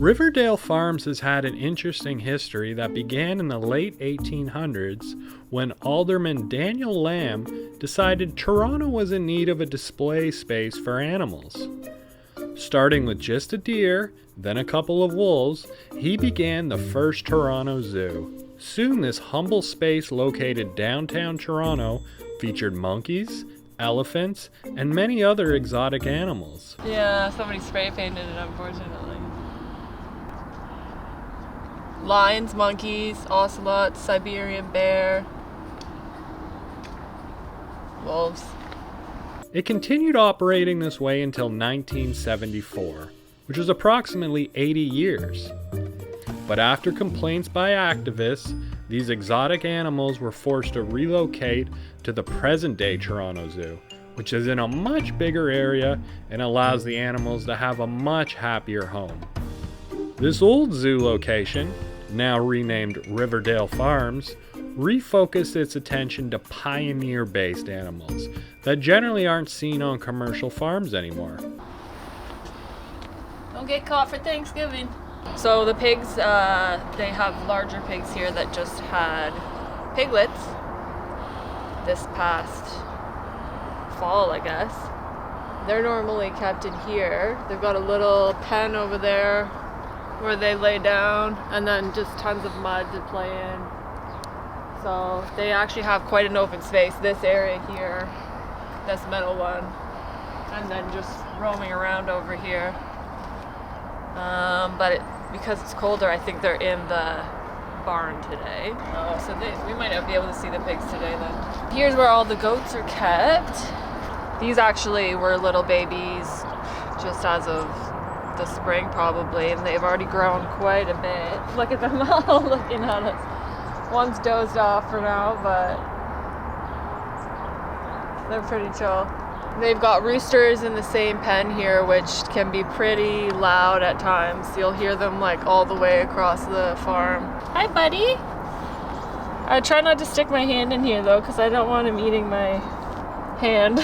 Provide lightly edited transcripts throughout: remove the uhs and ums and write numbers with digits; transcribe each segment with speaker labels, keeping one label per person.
Speaker 1: Riverdale Farms has had an interesting history that began in the late 1800s when Alderman Daniel Lamb decided Toronto was in need of a display space for animals. Starting with just a deer, then a couple of wolves, he began the first Toronto Zoo. Soon this humble space located downtown Toronto featured monkeys, elephants, and many other exotic animals.
Speaker 2: Yeah, somebody spray painted it, unfortunately. Lions, monkeys, ocelots, Siberian bear, wolves.
Speaker 1: It continued operating this way until 1974, which was approximately 80 years. But after complaints by activists, these exotic animals were forced to relocate to the present-day Toronto Zoo, which is in a much bigger area and allows the animals to have a much happier home. This old zoo location, now renamed Riverdale Farms, refocused its attention to pioneer-based animals that generally aren't seen on commercial farms anymore.
Speaker 2: Don't get caught for Thanksgiving. So the pigs, they have larger pigs here that just had piglets this past fall, I guess. They're normally kept in here. They've got a little pen over there where they lay down, and then just tons of mud to play in. So they actually have quite an open space, this area here, this middle one, and then just roaming around over here. Because it's colder, I think they're in the barn today. So we might not be able to see the pigs today then. Here's where all the goats are kept. These actually were little babies just as of the spring probably, and they've already grown quite a bit. Look at them all looking at us. One's dozed off for now, but they're pretty chill. They've got roosters in the same pen here, which can be pretty loud at times. You'll hear them like all the way across the farm. Hi, buddy. I try not to stick my hand in here though, because I don't want him eating my hand.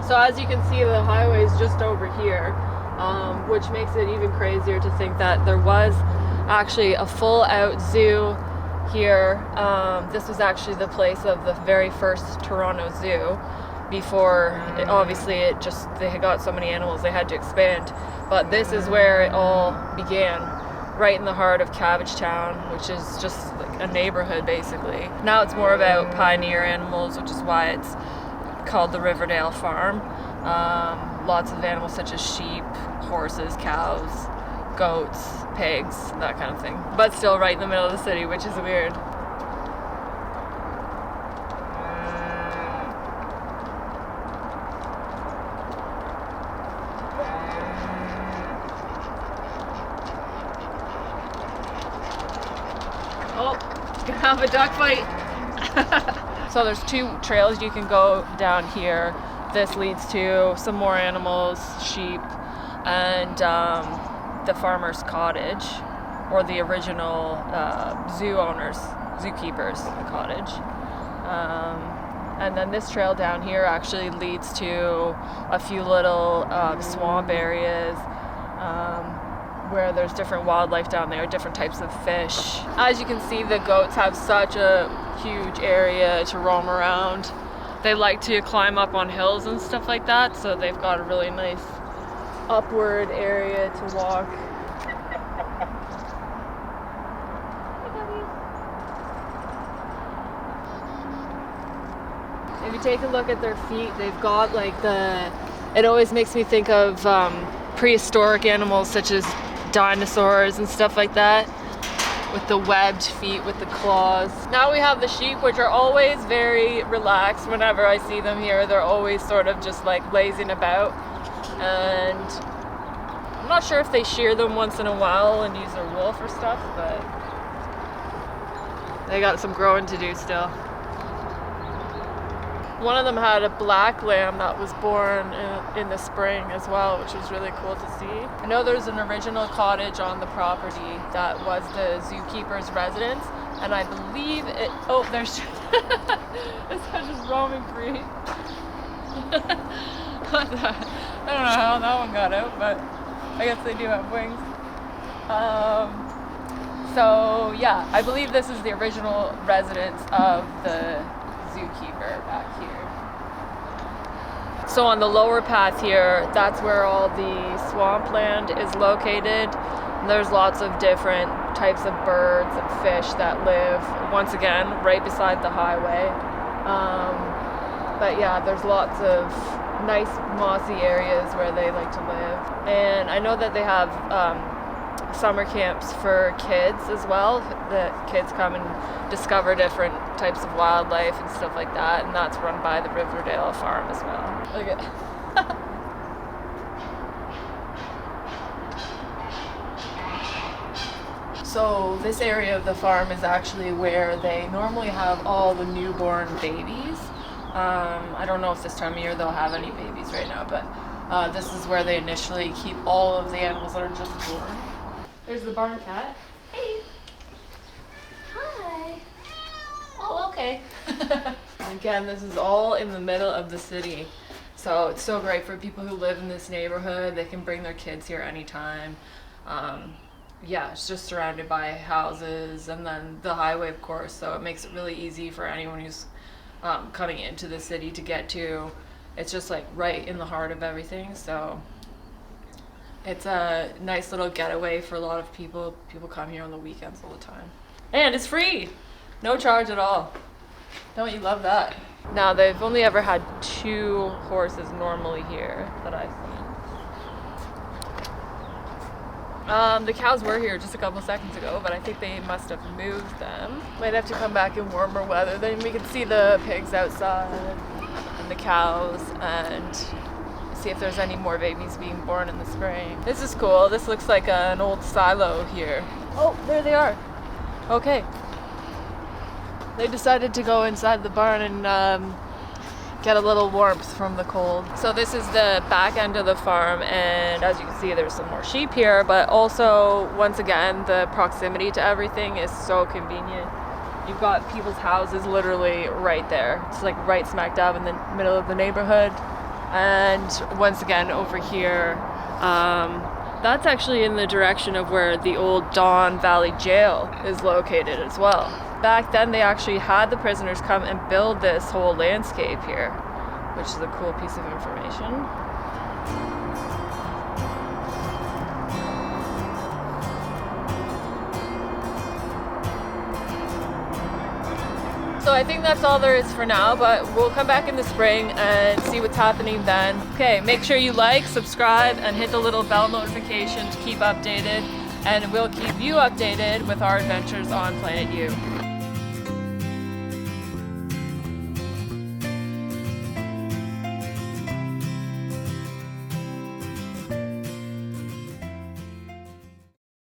Speaker 2: So as you can see, the highway is just over here, which makes it even crazier to think that there was actually a full-out zoo here. This was actually the place of the very first Toronto Zoo. Before, they had got so many animals they had to expand. But this is where it all began, right in the heart of Cabbagetown, which is just like a neighborhood basically. Now it's more about pioneer animals, which is why it's called the Riverdale Farm. Lots of animals such as sheep, horses, cows, goats, pigs, that kind of thing. But still right in the middle of the city, which is weird. Gonna have a duck fight. So there's two trails you can go down here. This leads to some more animals, sheep, and the farmer's cottage, or the original zookeeper's cottage. And then this trail down here actually leads to a few little swamp areas, where there's different wildlife down there, different types of fish. As you can see, the goats have such a huge area to roam around. They like to climb up on hills and stuff like that, so they've got a really nice upward area to walk. If you take a look at their feet, they've got like it always makes me think of prehistoric animals such as dinosaurs and stuff like that, with the webbed feet with the claws. Now we have the sheep, which are always very relaxed. Whenever I see them here, they're always sort of just like lazing about, and I'm not sure if they shear them once in a while and use their wool for stuff, but they got some growing to do still. One of them had a black lamb that was born in the spring as well, which was really cool to see. I know there's an original cottage on the property that was the zookeeper's residence, and I believe it... Oh, there's... this one's just roaming free. I don't know how that one got out, but I guess they do have wings. So yeah, I believe this is the original residence of the zookeeper back here. So on the lower path here, that's where all the swampland is located. And there's lots of different types of birds and fish that live, once again, right beside the highway. But yeah, there's lots of nice mossy areas where they like to live. And I know that they have summer camps for kids as well, that kids come and discover different types of wildlife and stuff like that, and that's run by the Riverdale Farm as well. Look at So this area of the farm is actually where they normally have all the newborn babies. I don't know if this time of year they'll have any babies right now, but this is where they initially keep all of the animals that are just born. There's the barn cat. Hey. Hi. Oh, okay. Again, this is all in the middle of the city. So it's so great for people who live in this neighborhood. They can bring their kids here anytime. Yeah, it's just surrounded by houses and then the highway, of course. So it makes it really easy for anyone who's coming into the city to get to. It's just like right in the heart of everything. So it's a nice little getaway for a lot of people. People come here on the weekends all the time. And it's free! No charge at all. Don't you love that? Now, they've only ever had 2 horses normally here that I've seen. The cows were here just a couple seconds ago, but I think they must have moved them. Might have to come back in warmer weather. Then we can see the pigs outside and the cows and see if there's any more babies being born in the spring. This is cool. This looks like an old silo here. Oh, there they are. Okay. They decided to go inside the barn and get a little warmth from the cold. So this is the back end of the farm, and as you can see, there's some more sheep here, but also, once again, the proximity to everything is so convenient. You've got people's houses literally right there. It's like right smack dab in the middle of the neighborhood. And once again, over here, that's actually in the direction of where the old Don Valley Jail is located as well. Back then, they actually had the prisoners come and build this whole landscape here, which is a cool piece of information. So I think that's all there is for now, but we'll come back in the spring and see what's happening then. Okay, make sure you like, subscribe, and hit the little bell notification to keep updated, and we'll keep you updated with our adventures on Planet U.